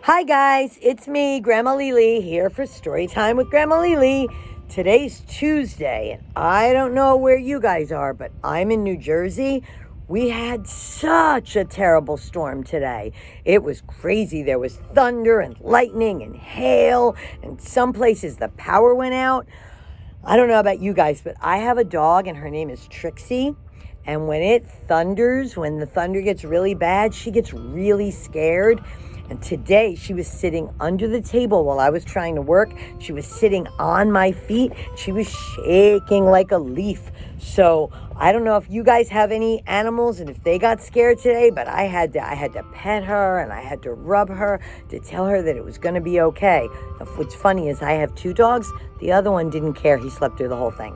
Hi guys, it's me, Grandma Lily, here for Story Time with Grandma Lily. Today's Tuesday, and I don't know where you guys are, but I'm in New Jersey. We had such a terrible storm today. It was crazy. There was thunder and lightning and hail, and some places the power went out. I don't know about you guys, but I have a dog, and her name is Trixie. And when it thunders, when the thunder gets really bad, she gets really scared. And today she was sitting under the table while I was trying to work. She was sitting on my feet. She was shaking like a leaf. So I don't know if you guys have any animals and if they got scared today, but I had to pet her and I had to rub her to tell her that it was going to be okay. What's funny is I have two dogs. The other one didn't care. He slept through the whole thing.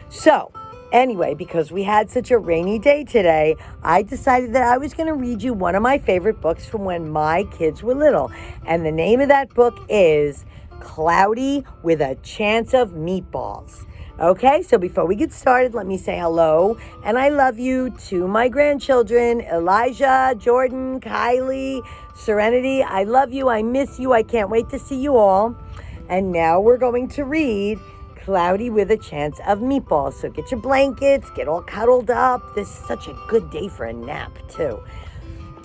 So anyway, because we had such a rainy day today, I decided that I was going to read you one of my favorite books from when my kids were little. And the name of that book is Cloudy with a Chance of Meatballs. Okay, so before we get started, let me say hello and I love you to my grandchildren, Elijah, Jordan, Kylie, Serenity. I love you. I miss you. I can't wait to see you all. And now we're going to read Cloudy with a Chance of Meatballs. So get your blankets, get all cuddled up. This is such a good day for a nap, too.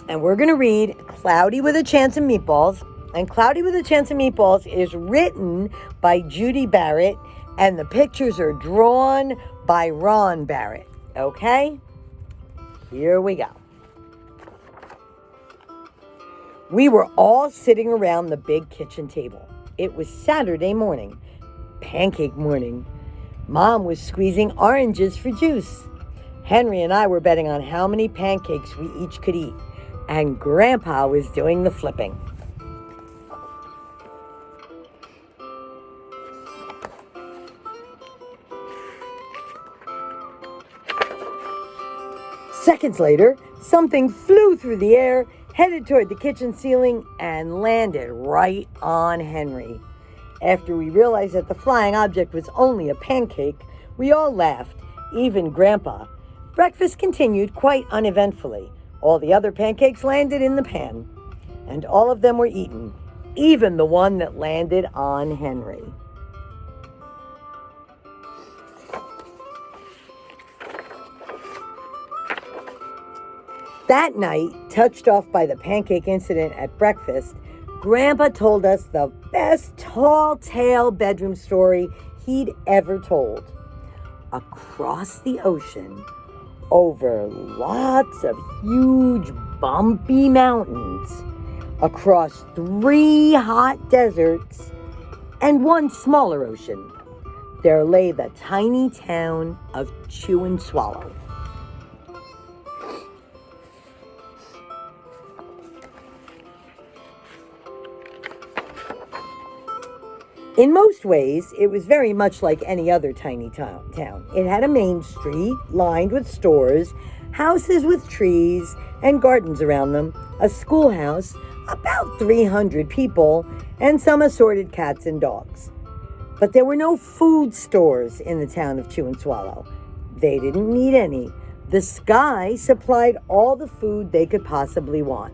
And we're going to read Cloudy with a Chance of Meatballs. And Cloudy with a Chance of Meatballs is written by Judi Barrett, and the pictures are drawn by Ron Barrett. Okay? Here we go. We were all sitting around the big kitchen table. It was Saturday morning. Pancake morning. Mom was squeezing oranges for juice. Henry and I were betting on how many pancakes we each could eat, and Grandpa was doing the flipping. Seconds later, something flew through the air, headed toward the kitchen ceiling, and landed right on Henry. After we realized that the flying object was only a pancake, we all laughed, even Grandpa. Breakfast continued quite uneventfully. All the other pancakes landed in the pan, and all of them were eaten, even the one that landed on Henry. That night, touched off by the pancake incident at breakfast, Grandpa told us the best tall tale bedroom story he'd ever told. Across the ocean, over lots of huge bumpy mountains, across 3 hot deserts, and 1 smaller ocean, there lay the tiny town of Chew and Swallow. In most ways, it was very much like any other tiny town. It had a main street lined with stores, houses with trees and gardens around them, a schoolhouse, about 300 people, and some assorted cats and dogs. But there were no food stores in the town of Chew and Swallow. They didn't need any. The sky supplied all the food they could possibly want.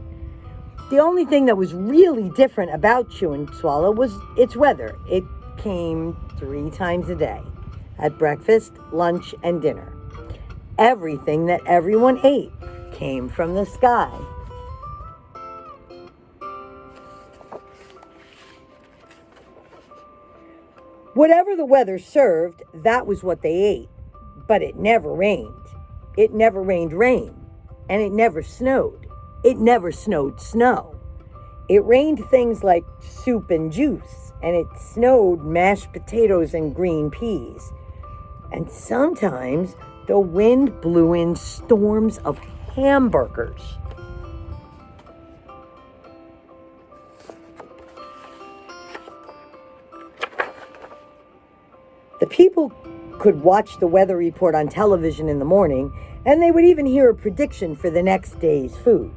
The only thing that was really different about Chew and Swallow was its weather. It came 3 times a day, at breakfast, lunch, and dinner. Everything that everyone ate came from the sky. Whatever the weather served, that was what they ate. But it never rained. It never rained rain. And it never snowed. It never snowed snow. It rained things like soup and juice, and it snowed mashed potatoes and green peas. And sometimes the wind blew in storms of hamburgers. The people could watch the weather report on television in the morning, and they would even hear a prediction for the next day's food.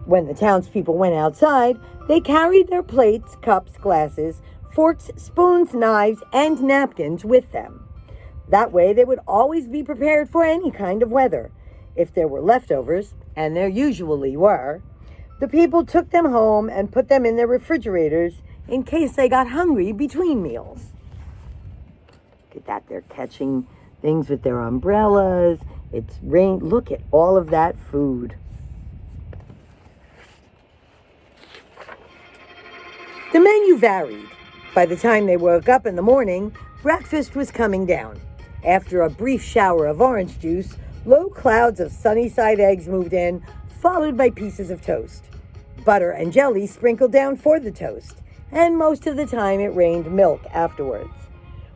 When the townspeople went outside, they carried their plates, cups, glasses, forks, spoons, knives, and napkins with them. That way, they would always be prepared for any kind of weather. If there were leftovers, and there usually were, The people took them home and put them in their refrigerators in case they got hungry between meals. Look at that. They're catching things with their umbrellas. It's rain. Look at all of that food. The menu varied. By the time they woke up in the morning, breakfast was coming down. After a brief shower of orange juice, low clouds of sunny-side eggs moved in, followed by pieces of toast. Butter and jelly sprinkled down for the toast, and most of the time it rained milk afterwards.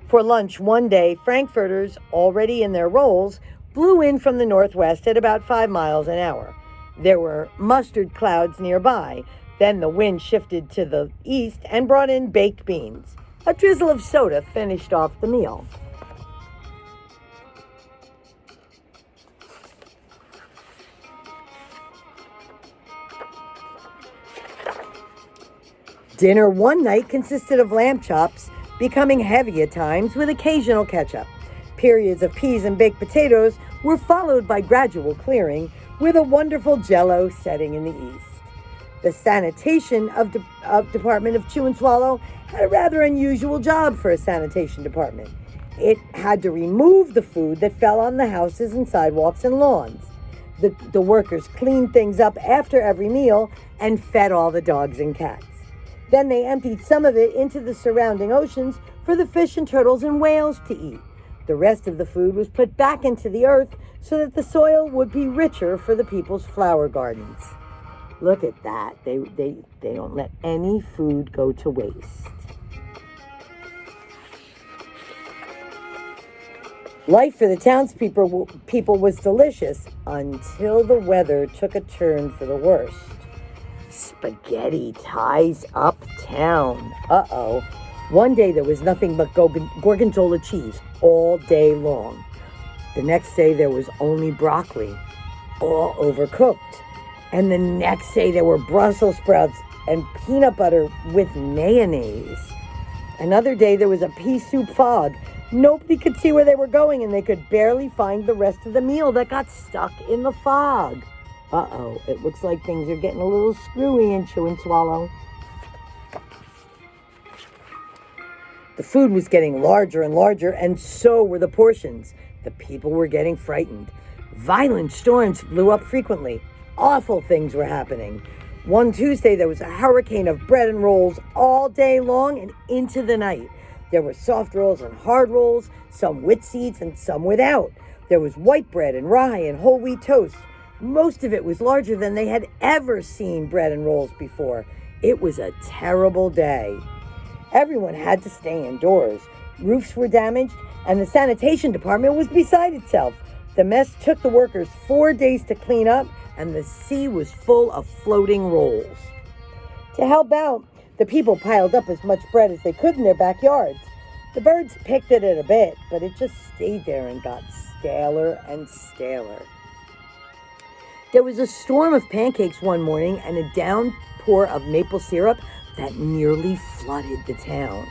For lunch one day, Frankfurters, already in their rolls, blew in from the northwest at about 5 miles an hour. There were mustard clouds nearby. Then the wind shifted to the east and brought in baked beans. A drizzle of soda finished off the meal. Dinner one night consisted of lamb chops, becoming heavy at times with occasional ketchup. Periods of peas and baked potatoes were followed by gradual clearing, with a wonderful jello setting in the east. The Sanitation Department of Chew and Swallow had a rather unusual job for a sanitation department. It had to remove the food that fell on the houses and sidewalks and lawns. The workers cleaned things up after every meal and fed all the dogs and cats. Then they emptied some of it into the surrounding oceans for the fish and turtles and whales to eat. The rest of the food was put back into the earth so that the soil would be richer for the people's flower gardens. Look at that. They don't let any food go to waste. Life for the townspeople was delicious until the weather took a turn for the worst. Spaghetti ties uptown. Uh-oh. One day there was nothing but gorgonzola cheese all day long. The next day there was only broccoli, all overcooked. And the next day there were Brussels sprouts and peanut butter with mayonnaise. Another day there was a pea soup fog. Nobody could see where they were going, and they could barely find the rest of the meal that got stuck in the fog. Uh-oh, it looks like things are getting a little screwy in Chew and Swallow. The food was getting larger and larger, and so were the portions. The people were getting frightened. Violent storms blew up frequently. Awful things were happening. One Tuesday, there was a hurricane of bread and rolls all day long and into the night. There were soft rolls and hard rolls, some with seeds and some without. There was white bread and rye and whole wheat toast. Most of it was larger than they had ever seen bread and rolls before. It was a terrible day. Everyone had to stay indoors. Roofs were damaged, and the sanitation department was beside itself. The mess took the workers 4 days to clean up, and the sea was full of floating rolls. To help out, the people piled up as much bread as they could in their backyards. The birds picked at it a bit, but it just stayed there and got staler and staler. There was a storm of pancakes one morning and a downpour of maple syrup that nearly flooded the town.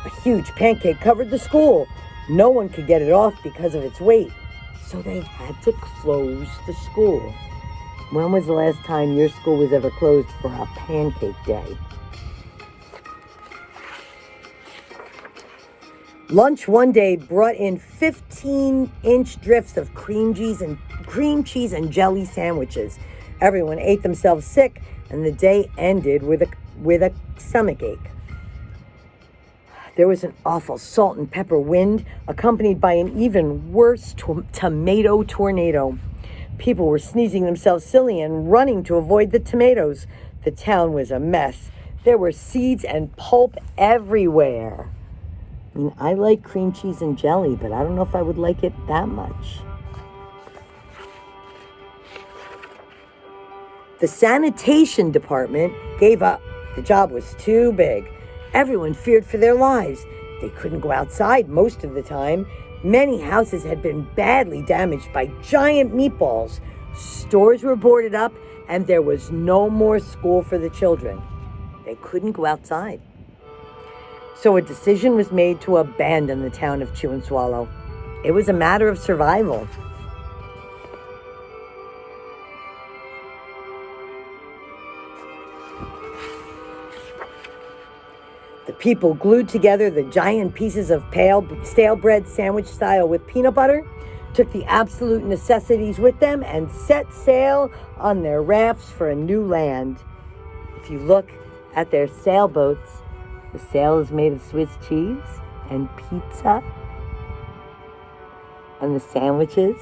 A huge pancake covered the school. No one could get it off because of its weight, so they had to close the school. When was the last time your school was ever closed for a pancake day? Lunch one day brought in 15-inch drifts of cream cheese and jelly sandwiches. Everyone ate themselves sick, and the day ended with a stomachache. There was an awful salt and pepper wind, accompanied by an even worse tomato tornado. People were sneezing themselves silly and running to avoid the tomatoes. The town was a mess. There were seeds and pulp everywhere. I mean, I like cream cheese and jelly, but I don't know if I would like it that much. The Sanitation Department gave up. The job was too big. Everyone feared for their lives. They couldn't go outside most of the time. Many houses had been badly damaged by giant meatballs. Stores were boarded up, and there was no more school for the children. They couldn't go outside. So a decision was made to abandon the town of Chew and Swallow. It was a matter of survival. The people glued together the giant pieces of pale, stale bread sandwich style with peanut butter, took the absolute necessities with them, and set sail on their rafts for a new land. If you look at their sailboats, the sail is made of Swiss cheese and pizza. And the sandwiches,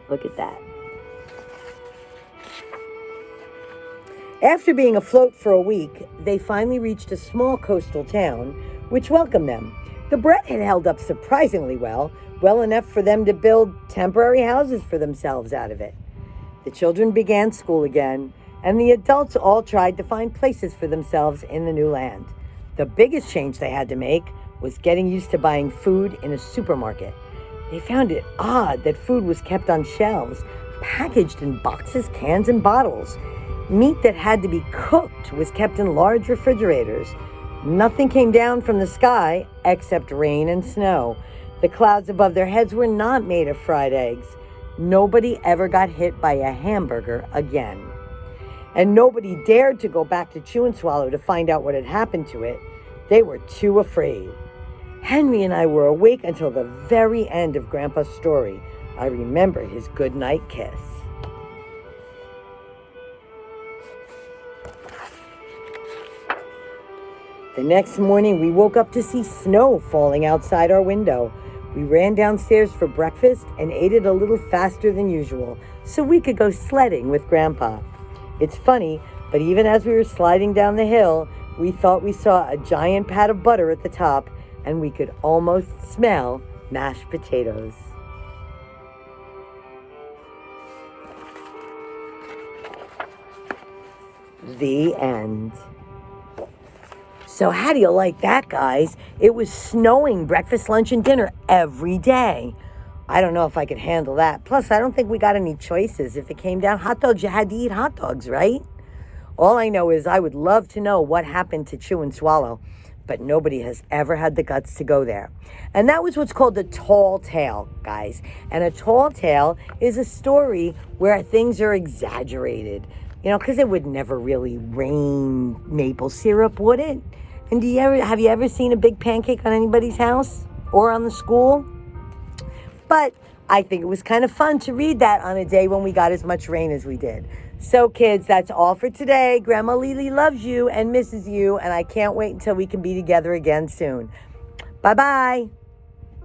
look at that. After being afloat for a week, they finally reached a small coastal town, which welcomed them. The bread had held up surprisingly well enough for them to build temporary houses for themselves out of it. The children began school again, and the adults all tried to find places for themselves in the new land. The biggest change they had to make was getting used to buying food in a supermarket. They found it odd that food was kept on shelves, packaged in boxes, cans, and bottles. Meat that had to be cooked was kept in large refrigerators. Nothing came down from the sky except rain and snow. The clouds above their heads were not made of fried eggs. Nobody ever got hit by a hamburger again. And nobody dared to go back to Chew and Swallow to find out what had happened to it. They were too afraid. Henry and I were awake until the very end of Grandpa's story. I remember his goodnight kiss. The next morning, we woke up to see snow falling outside our window. We ran downstairs for breakfast and ate it a little faster than usual so we could go sledding with Grandpa. It's funny, but even as we were sliding down the hill, we thought we saw a giant pat of butter at the top, and we could almost smell mashed potatoes. The end. So how do you like that, guys? It was snowing breakfast, lunch, and dinner every day. I don't know if I could handle that. Plus, I don't think we got any choices. If it came down hot dogs, you had to eat hot dogs, right? All I know is I would love to know what happened to Chew and Swallow, but nobody has ever had the guts to go there. And that was what's called a tall tale, guys. And a tall tale is a story where things are exaggerated. You know, because it would never really rain maple syrup, would it? And have you ever seen a big pancake on anybody's house or on the school? But I think it was kind of fun to read that on a day when we got as much rain as we did. So kids, that's all for today. Grandma Lily loves you and misses you, and I can't wait until we can be together again soon. Bye-bye.